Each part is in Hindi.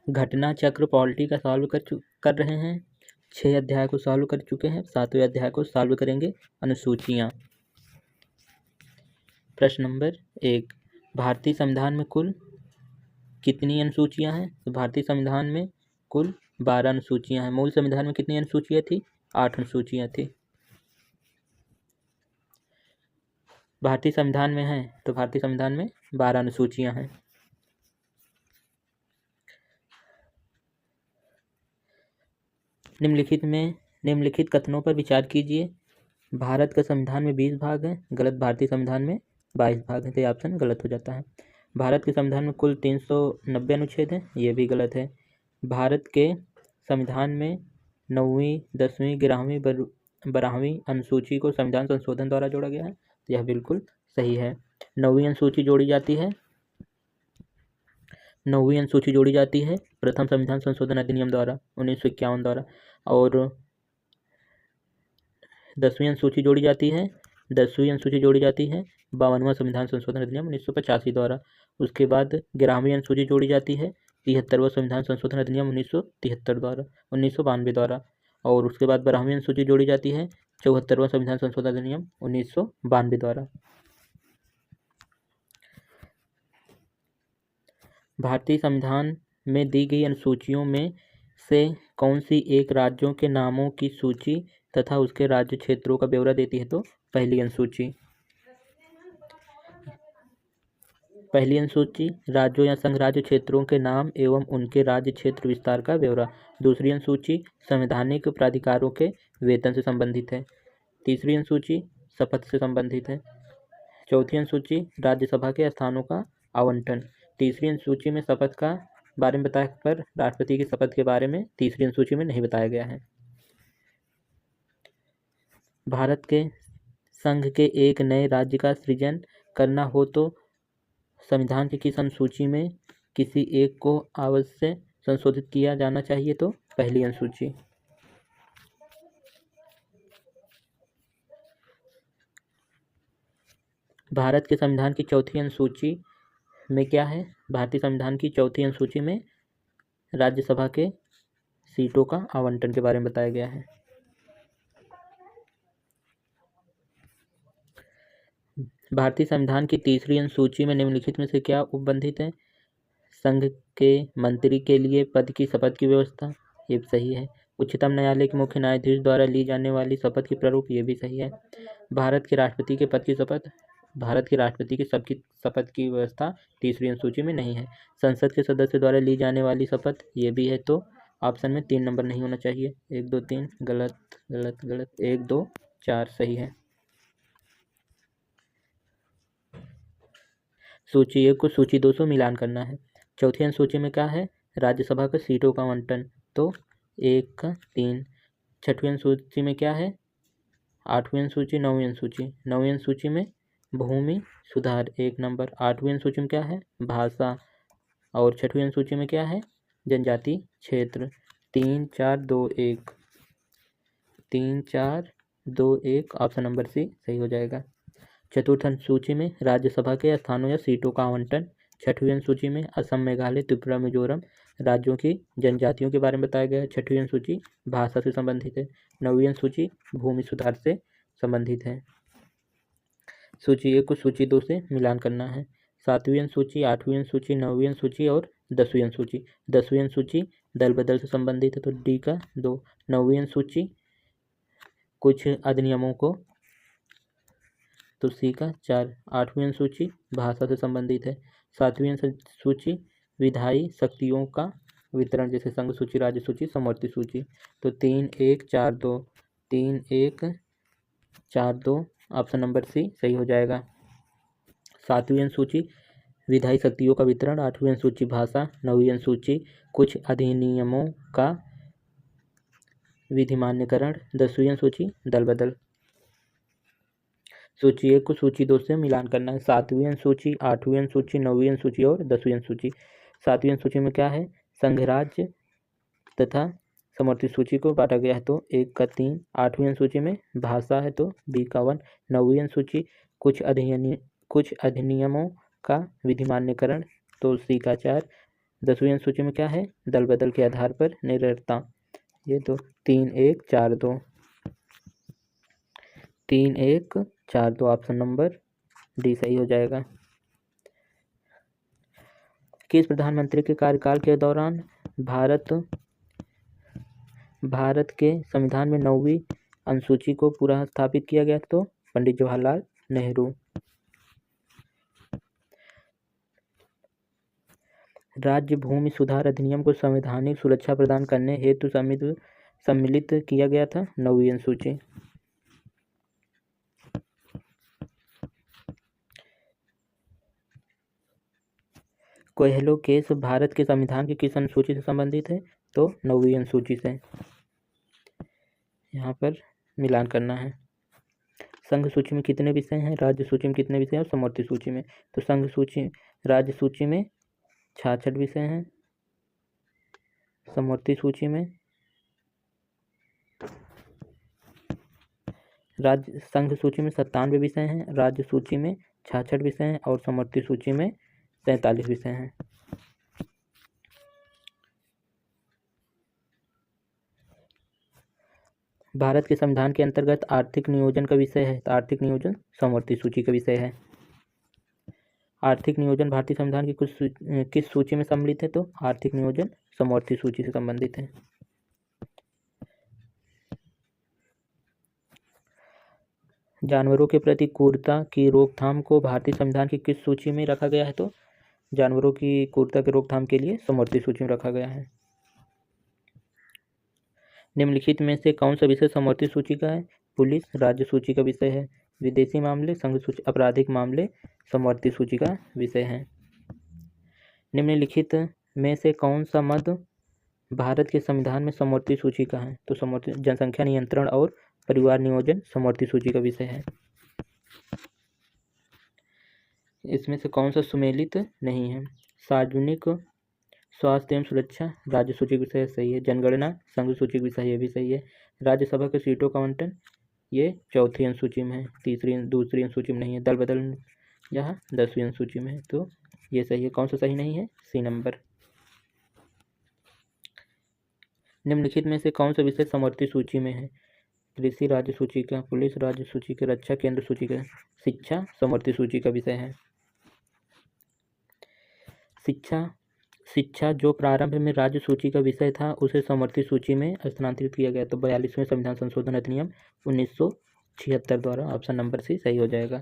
घटना चक्र पॉलिटी का सॉल्व कर रहे हैं। 6 अध्याय को सॉल्व कर चुके हैं, 7वें अध्याय को सॉल्व करेंगे। अनुसूचियाँ। प्रश्न नंबर 1, भारतीय संविधान में कुल कितनी अनुसूचियाँ हैं? तो भारतीय संविधान में कुल 12 अनुसूचियाँ हैं। मूल संविधान में कितनी अनुसूचियाँ थी? 8 अनुसूचियाँ थी। भारतीय संविधान में है तो भारतीय संविधान में 12 अनुसूचियाँ हैं। निम्नलिखित कथनों पर विचार कीजिए। भारत का संविधान में 20 भाग हैं, गलत। भारतीय संविधान में 22 भाग हैं, तो ये ऑप्शन गलत हो जाता है। भारत के संविधान में कुल 390 अनुच्छेद हैं, ये भी गलत है। भारत के संविधान में 9वीं, 10वीं, 11वीं, 12वीं अनुसूची को संविधान संशोधन द्वारा जोड़ा गया है, तो यह बिल्कुल सही है। 9वीं अनुसूची जोड़ी जाती है 9वीं अनुसूची जोड़ी जाती है प्रथम संविधान संशोधन अधिनियम द्वारा 1951 द्वारा, और 10वीं अनुसूची जोड़ी जाती है 52वां संविधान संशोधन अधिनियम 1985 द्वारा। उसके बाद 11वीं अनुसूची जोड़ी जाती है 73वां संविधान संशोधन अधिनियम 1992 द्वारा, और उसके बाद 12वीं अनुसूची जोड़ी जाती है 74वां संविधान संशोधन अधिनियम 1992 द्वारा। भारतीय संविधान में दी गई अनुसूचियों में से कौन सी एक राज्यों के नामों की सूची तथा उसके राज्य क्षेत्रों का ब्यौरा देती है? तो पहली अनुसूची राज्यों या संघ राज्य क्षेत्रों के नाम एवं उनके राज्य क्षेत्र विस्तार का ब्यौरा। दूसरी अनुसूची संवैधानिक प्राधिकारों के वेतन से संबंधित है। तीसरी अनुसूची शपथ से संबंधित है। चौथी अनुसूची राज्यसभा के स्थानों का आवंटन। तीसरी अनुसूची में शपथ का बारे में बताया, पर राष्ट्रपति की शपथ के बारे में तीसरी अनुसूची में नहीं बताया गया है। भारत के संघ के एक नए राज्य का सृजन करना हो तो संविधान की किस अनुसूची में किसी एक को अवश्य संशोधित किया जाना चाहिए? तो पहली अनुसूची। भारत के संविधान की चौथी अनुसूची में क्या है? भारतीय संविधान की चौथी अनुसूची में राज्यसभा के सीटों का आवंटन के बारे में बताया गया है। भारतीय संविधान की तीसरी अनुसूची में निम्नलिखित में से क्या उपबंधित है? संघ के मंत्री के लिए पद की शपथ की व्यवस्था, ये सही है। उच्चतम न्यायालय के मुख्य न्यायाधीश द्वारा ली जाने वाली शपथ की प्रारूप, ये भी सही है। भारत के राष्ट्रपति के पद की शपथ, भारत के राष्ट्रपति की सबकी शपथ की व्यवस्था तीसरी अनुसूची में नहीं है। संसद के सदस्य द्वारा ली जाने वाली शपथ, ये भी है। तो ऑप्शन में 3 नंबर नहीं होना चाहिए। 1, 2, 3 गलत गलत गलत, 1, 2, 4 सही है। सूची 1 को सूची 2 से मिलान करना है। चौथी अनुसूची में क्या है? राज्यसभा के सीटों का आवंटन, तो 1 का 3। छठवीं अनुसूची में क्या है? 8वीं अनुसूची, 9वीं अनुसूची। 9वीं अनुसूची में भूमि सुधार 1 नंबर। 8वीं अनुसूची में क्या है? भाषा। और छठवीं अनुसूची में क्या है? जनजाति क्षेत्र। 3, 4, 2, 1 3, 4, 2, 1 ऑप्शन नंबर सी सही हो जाएगा। चतुर्थ अनुसूची में राज्यसभा के स्थानों या सीटों का आवंटन। छठवीं अनुसूची में असम, मेघालय, त्रिपुरा, मिजोरम राज्यों की जनजातियों के बारे में बताया गया है। छठवीं अनुसूची भाषा से संबंधित है। 9वीं अनुसूची भूमि सुधार से संबंधित है। सूची 1 को सूची 2 से मिलान करना है। 7वीं अनुसूची, 8वीं अनुसूची, 9वीं अनुसूची और 10वीं अनुसूची। 10वीं अनुसूची दल बदल से संबंधित है, तो डी का 2। 9वीं अनुसूची कुछ अधिनियमों को, तो सी का 4। 8वीं अनुसूची भाषा से संबंधित है। 7वीं अनुसूची विधायी शक्तियों का वितरण, जैसे संघ सूची, राज्य सूची, समवर्ती सूची। तो 3, 1, 4, 2 3, 1, 4, 2 ऑप्शन नंबर सी सही हो जाएगा। 7वीं अनुसूची विधायी शक्तियों का वितरण। 8वीं अनुसूची भाषा। 9वीं अनुसूची कुछ अधिनियमों का विधिमान्यकरण। 10वीं अनुसूची दल बदल। सूची 1 को सूची 2 से मिलान करना है। 7वीं अनुसूची, 8वीं अनुसूची, 9वीं अनुसूची और 10वीं अनुसूची। 7वीं अनुसूची में क्या है? संघ राज्य तथा समवर्ती सूची को बांटा गया है, तो 1 का 3। 8वीं अनुसूची में भाषा है, तो बी का 1। 9वीं अनुसूची कुछ अधिनियमों का विधिमान्यकरण, तो सी का 4। 10वीं अनुसूची में क्या है, दल बदल के आधार पर निरंतरता। ये तो 3-1-4-2, 3-1-4-2 ऑप्शन नंबर डी सही हो जाएगा। किस प्रधानमंत्री के कार्यकाल के दौरान भारत के संविधान में 9वीं अनुसूची को पुनः स्थापित किया गया? तो पंडित जवाहरलाल नेहरू। राज्य भूमि सुधार अधिनियम को संवैधानिक सुरक्षा प्रदान करने हेतु सम्मिलित किया गया था? 9वीं अनुसूची। कोयलो केस भारत के संविधान की किस अनुसूची से संबंधित है? तो 9वीं अनुसूची से। यहाँ पर मिलान करना है। संघ सूची में कितने विषय हैं, राज्य सूची में कितने विषय हैं और समवर्ती सूची में? तो संघ सूची राज्य सूची में 66 विषय हैं, समवर्ती सूची में संघ सूची में 97 विषय हैं, राज्य सूची में 66 विषय हैं और समवर्ती सूची में 43 विषय हैं। भारत के संविधान के अंतर्गत आर्थिक नियोजन का विषय है, तो आर्थिक नियोजन समवर्ती सूची का विषय है। आर्थिक नियोजन भारतीय संविधान की किस सूची में सम्मिलित है? तो आर्थिक नियोजन समवर्ती सूची से संबंधित है। जानवरों के प्रति क्रूरता की रोकथाम को भारतीय संविधान की किस सूची में रखा गया है? तो जानवरों की क्रूरता की रोकथाम के लिए समवर्ती सूची में रखा गया है। निम्नलिखित में से कौन सा विषय समवर्ती सूची का है? पुलिस राज्य सूची का विषय है, विदेशी मामले संघ सूची, आपराधिक मामले समवर्ती सूची का विषय है। निम्नलिखित में से कौन सा मद भारत के संविधान में समवर्ती सूची का है? तो समवर्ती जनसंख्या नियंत्रण और परिवार नियोजन समवर्ती सूची का विषय है। इसमें से कौन सा सुमेलित नहीं है? सार्वजनिक स्वास्थ्य एवं सुरक्षा राज्य सूची का विषय सही है। जनगणना संघ सूची का विषय, ये भी सही है। राज्यसभा के सीटों का आवंटन ये 4थी अनुसूची में है, दूसरी अनुसूची में नहीं है। दल बदल यहाँ 10वीं अनुसूची में है, तो ये सही है। कौन सा सही नहीं है? C number. निम्नलिखित में से कौन सा विषय समवर्ती सूची में है? कृषि राज्य सूची का, पुलिस राज्य सूची का, रक्षा केंद्र सूची का, शिक्षा समवर्ती सूची का विषय है। शिक्षा जो प्रारंभ में राज्य सूची का विषय था उसे समवर्ती सूची में स्थानांतरित किया गया। तो 42वें संविधान संशोधन अधिनियम 1976 द्वारा ऑप्शन नंबर सी सही हो जाएगा।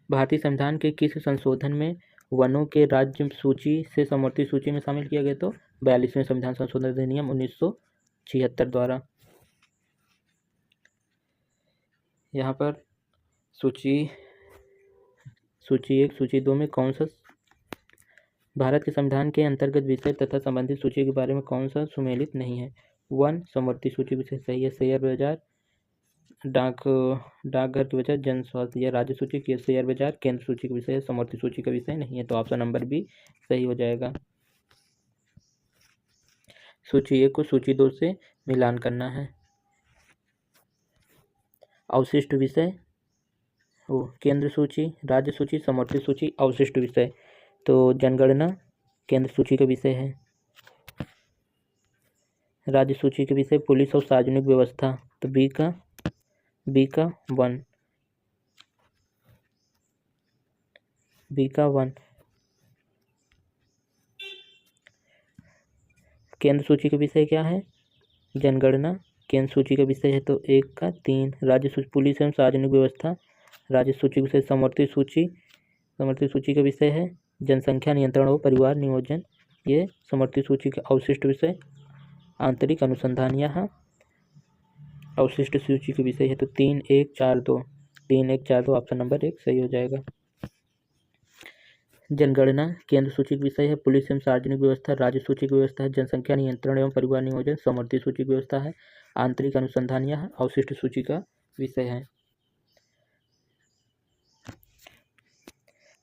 भारतीय संविधान के किस संशोधन में वनों के राज्य सूची से समवर्ती सूची में शामिल किया गया? तो 42वें संविधान संशोधन अधिनियम 1976 द्वारा। यहाँ पर सूची 1 सूची 2 में कौन सा भारत के संविधान के अंतर्गत विषय तथा संबंधित सूची के बारे में कौन सा सुमेलित नहीं है? 1 समवर्ती सूची विषय सही है। शेयर बाजार, डाकघर की बचत, जन स्वास्थ्य, यह राज्य सूची की। शेयर बाजार केंद्र सूची का विषय है, समवर्ती सूची का विषय नहीं है, तो ऑप्शन नंबर बी सही हो जाएगा। सूची 1 को सूची 2 से मिलान करना है। अवशिष्ट विषय केंद्र सूची, राज्य सूची, समवर्ती सूची, अवशिष्ट विषय। तो जनगणना केंद्र सूची का विषय है। राज्य सूची के विषय पुलिस और सार्वजनिक व्यवस्था, तो बी का 1। केंद्र सूची का विषय क्या है? जनगणना केंद्र सूची का विषय है, तो 1 का 3। राज्य सूची पुलिस एवं सार्वजनिक व्यवस्था, राज्य सूची के विषय समवर्ती सूची का विषय है जनसंख्या नियंत्रण और परिवार नियोजन, ये समवर्ती सूची के अवशिष्ट विषय। आंतरिक अनुसंधान यहाँ अवशिष्ट सूची के विषय है, तो 3-1-4-2 ऑप्शन नंबर 1 सही हो जाएगा। जनगणना केंद्र सूची का विषय है पुलिस एवं सार्वजनिक व्यवस्था, राज्य सूची की व्यवस्था है जनसंख्या नियंत्रण एवं परिवार नियोजन, समवर्ती सूची की व्यवस्था है। आंतरिक अनुसंधान यह अवशिष्ट सूची का विषय है।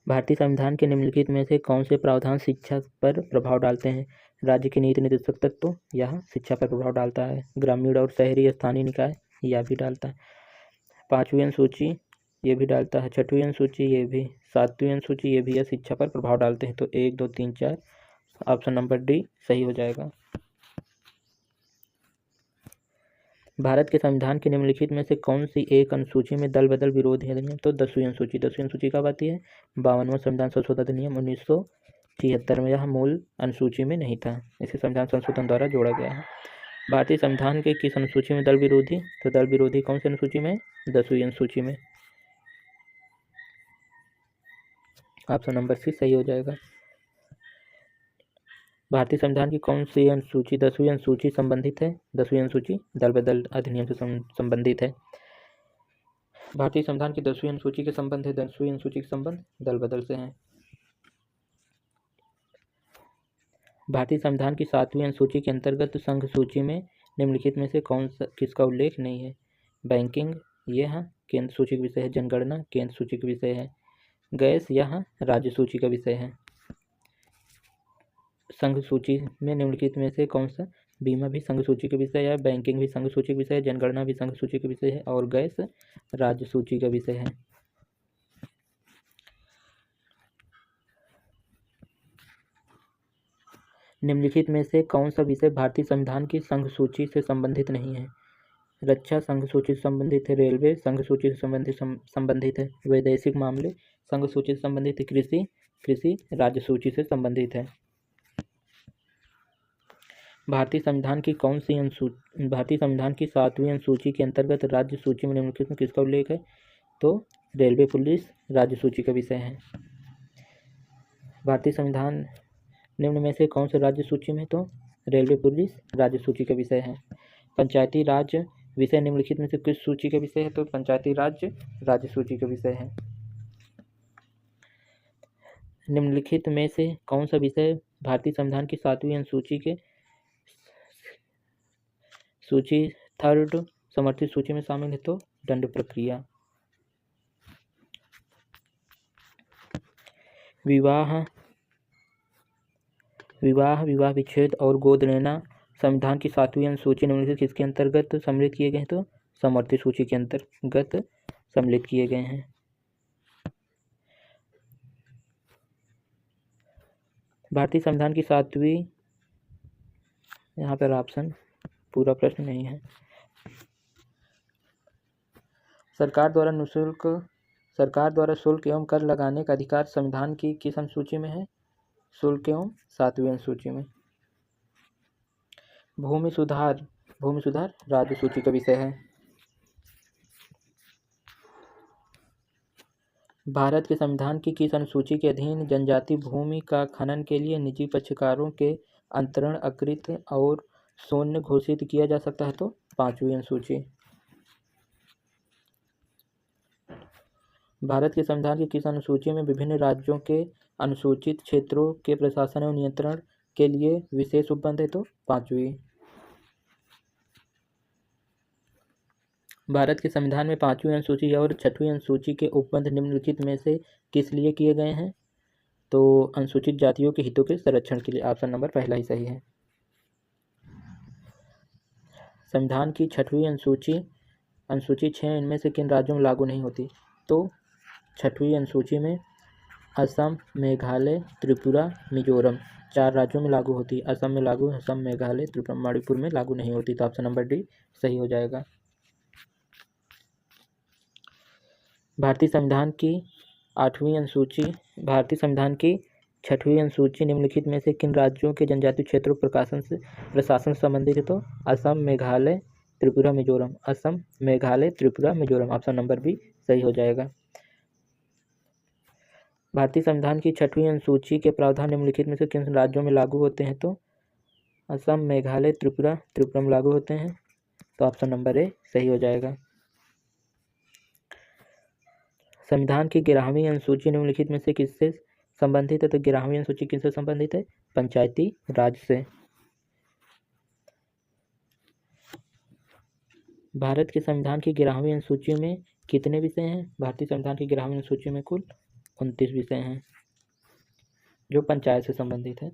भारतीय संविधान के निम्नलिखित में से कौन से प्रावधान शिक्षा पर प्रभाव डालते हैं? राज्य के नीति निर्देशक तत्व यह शिक्षा पर प्रभाव डालता है। ग्रामीण और शहरी स्थानीय निकाय यह भी डालता है। 5वीं अनुसूची ये भी डालता है, 6वीं अनुसूची ये भी, 7वीं अनुसूची ये भी, यह शिक्षा पर प्रभाव डालते हैं। तो 1 2 3 4 ऑप्शन नंबर डी सही हो जाएगा। भारत के संविधान के निम्नलिखित में से कौन सी एक अनुसूची में दल बदल विरोधी अधिनियम? तो 10वीं अनुसूची। 10वीं अनुसूची कब आती है? 52वां संविधान संशोधन अधिनियम 1976 में। यह मूल अनुसूची में नहीं था, इसे संविधान संशोधन द्वारा जोड़ा गया है। भारतीय संविधान के किस अनुसूची में दल विरोधी? तो दल विरोधी कौन सी अनुसूची में? 10वीं अनुसूची में। ऑप्शन नंबर सी सही हो जाएगा। भारतीय संविधान की कौन सी अनुसूची 10वीं अनुसूची संबंधित है? 10वीं अनुसूची दल बदल अधिनियम से संबंधित है। भारतीय संविधान की 10वीं अनुसूची के संबंध है, 10वीं अनुसूची के संबंध दल बदल से हैं। भारतीय संविधान की 7वीं अनुसूची के अंतर्गत संघ सूची में निम्नलिखित में से किसका उल्लेख नहीं है? बैंकिंग यह केंद्र सूची का विषय है, जनगणना केंद्र सूची का विषय है, गैस यह राज्य सूची का विषय है। संघ सूची में निम्नलिखित में से कौन सा? बीमा भी संघ सूची का विषय है, बैंकिंग भी संघ सूची का विषय है, जनगणना भी संघ सूची का विषय है और गैस राज्य सूची का विषय है। निम्नलिखित में से कौन सा विषय भारतीय संविधान की संघ सूची से संबंधित नहीं है? रक्षा संघ सूची से संबंधित है, रेलवे संघ सूची से संबंधित है, वैदेशिक मामले संघ सूची से संबंधित है, कृषि राज्य सूची से संबंधित है। भारतीय संविधान की 7वीं अनुसूची के अंतर्गत राज्य सूची में निम्नलिखित में किसका उल्लेख है? तो रेलवे पुलिस राज्य सूची का विषय है। भारतीय संविधान निम्न में से कौन से राज्य सूची में? तो रेलवे पुलिस राज्य सूची का विषय है। पंचायती राज विषय निम्नलिखित में से किस सूची का विषय है? तो पंचायती राज राज्य सूची का विषय है। निम्नलिखित में से कौन सा विषय भारतीय संविधान की 7वीं अनुसूची के सूची 3rd समर्थित सूची में शामिल है? तो दंड प्रक्रिया। विवाह विच्छेद और गोद लेना संविधान की 7वीं अनुसूची निम्नलिखित किसके अंतर्गत सम्मिलित किए गए हैं? तो समर्थित सूची के अंतर्गत सम्मिलित किए गए हैं। भारतीय संविधान की 7वीं, यहाँ पर ऑप्शन पूरा प्रश्न नहीं है। सरकार द्वारा शुल्क एवं कर लगाने का अधिकार संविधान की किस अनुसूची में है? शुल्क एवं 7वीं अनुसूची में। भूमि सुधार राज्य सूची का विषय है। भारत के संविधान की किस अनुसूची के अधीन जनजाति भूमि का खनन के लिए निजी पक्षकारों के अंतरण अकृत और शून्य घोषित किया जा सकता है? तो 5वीं अनुसूची। भारत के संविधान की किस अनुसूची में विभिन्न राज्यों के अनुसूचित क्षेत्रों के प्रशासन एवं नियंत्रण के लिए विशेष उपबंध है? तो 5वीं। भारत के संविधान में 5वीं अनुसूची और 6वीं अनुसूची के उपबंध निम्नलिखित में से किस लिए किए गए हैं? तो अनुसूचित जातियों के हितों के संरक्षण के लिए। ऑप्शन नंबर पहला ही सही है। संविधान की 6वीं अनुसूची 6 इनमें से किन राज्यों में लागू नहीं होती? तो 6वीं अनुसूची में असम, मेघालय, त्रिपुरा, मिजोरम 4 राज्यों में लागू होती है। असम में लागू, असम, मेघालय, त्रिपुरा, मणिपुर में लागू नहीं होती। तो ऑप्शन नंबर डी सही हो जाएगा। भारतीय संविधान की 6वीं अनुसूची निम्नलिखित में से किन राज्यों के जनजातीय क्षेत्रों प्रशासन से संबंधित है? तो Assam, Meghalaya, Tripura, Mizoram. Assam, Meghalaya, Tripura, Mizoram. Option number B सही हो जाएगा। भारतीय संविधान की 6वीं अनुसूची के प्रावधान निम्नलिखित में से किन राज्यों में लागू होते हैं? तो असम, मेघालय, त्रिपुरा में लागू होते हैं। तो ऑप्शन नंबर ए सही हो जाएगा। संविधान की 11वीं अनुसूची निम्नलिखित में से किससे संबंधित है? तो 11वीं अनुसूची किससे संबंधित है? पंचायती राज से। भारत के संविधान की 11वीं अनुसूची में कितने विषय हैं? भारतीय संविधान की 11वीं अनुसूची में कुल 29 विषय हैं जो पंचायत से संबंधित है।